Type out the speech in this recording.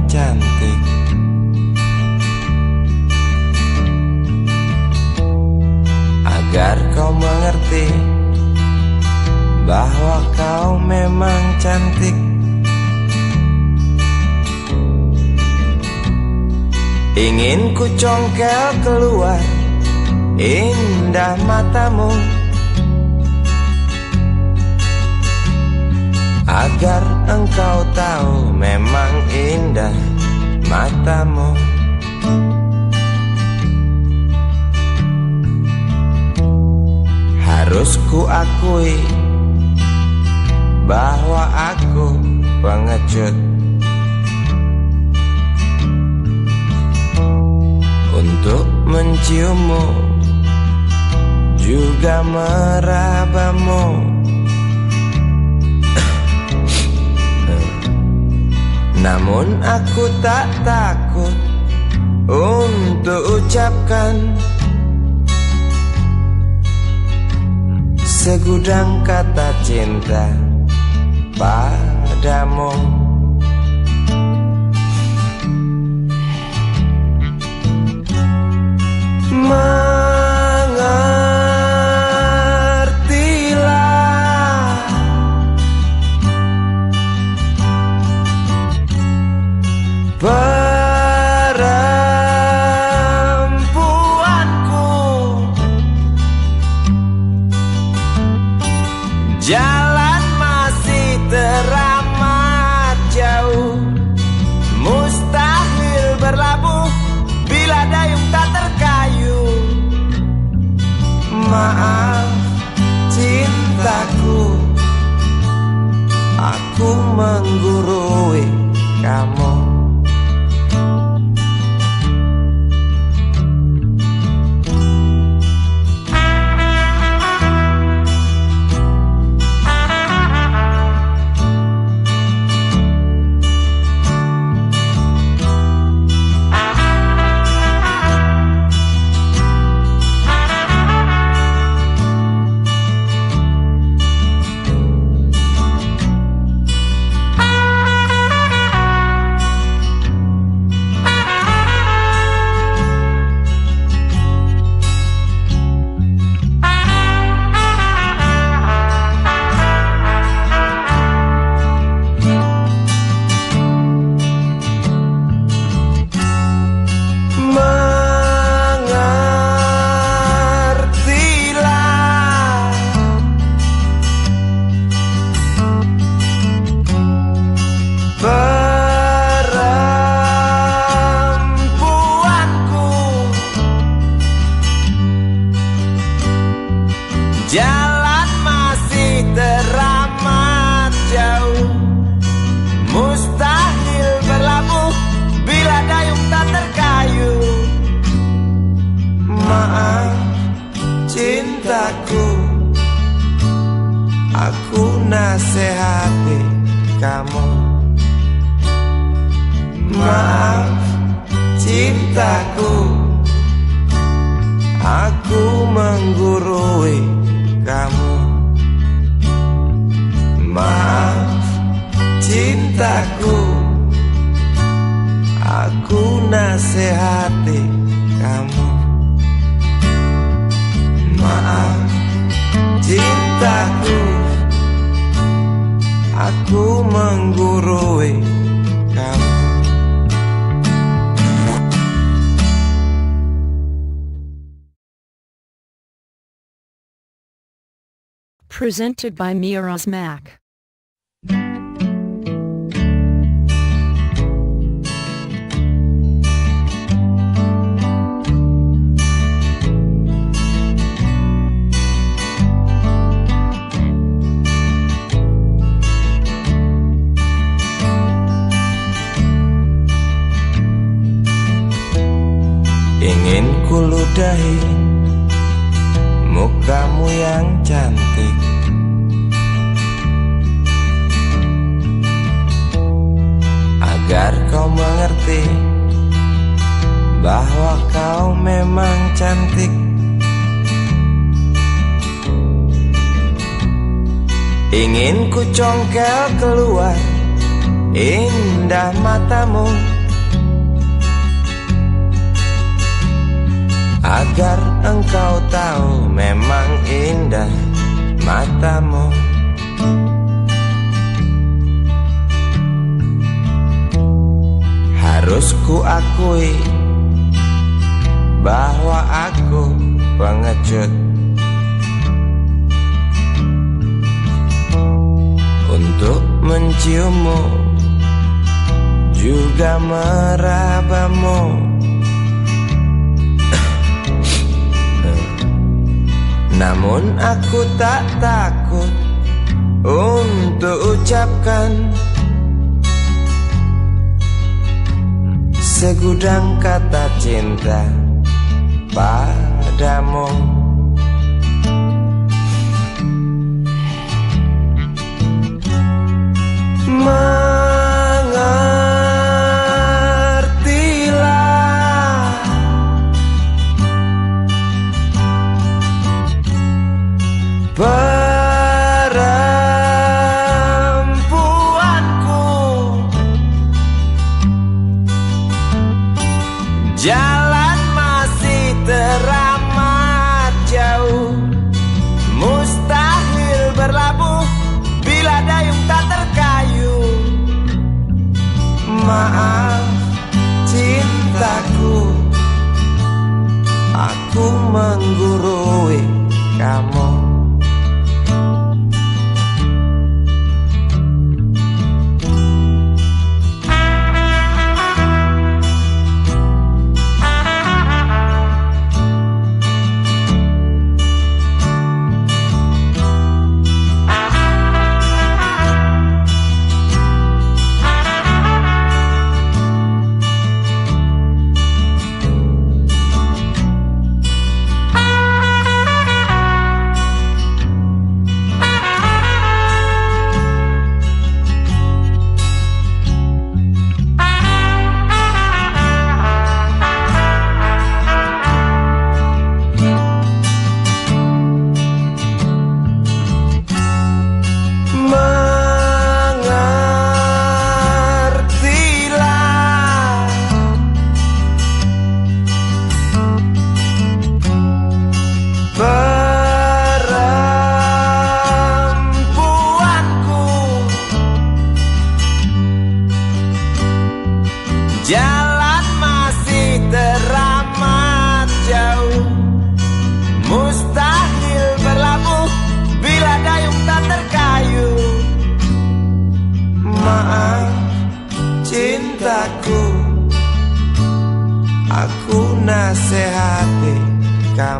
cantik. Agar kau mengerti bahwa kau memang cantik. Ingin ku congkel keluar indah matamu, agar engkau tahu memang indah matamu. Harus ku akui bahwa aku pengecut untuk menciummu, juga merabamu. Namun aku tak takut untuk ucapkan segudang kata cinta padamu. Mengertilah perempuanku, jalan masih teramat jauh, mustahil berlabuh bila dayung tak terkayu. Maaf cintaku, aku menggurui kamu. Jalan masih teramat jauh, mustahil berlabuh bila dayung tak terkayu. Maaf cintaku, aku nasihati kamu. Maaf cintaku, aku menggurui kamu. Maaf cintaku, aku nasihati kamu. Maaf cintaku, aku menggurui kamu. Presented by Miraz Mac. Ingin ku ludahi mukamu yang cantik, agar kau mengerti bahwa kau memang cantik. Ingin ku congkel keluar indah matamu, agar engkau tahu memang indah matamu. Harus ku akui bahwa aku pengecut untuk menciummu, juga merabamu. Namun aku tak takut untuk ucapkan segudang kata cinta padamu. Mengertilah, perempuanku, jalan masih teramat jauh, mustahil berlabuh bila dayung tak terkayu. Maaf cintaku, aku menggurui kamu. Jalan masih teramat jauh, mustahil berlabuh bila dayung tak terkayu. Maaf cintaku, aku nasihati kamu.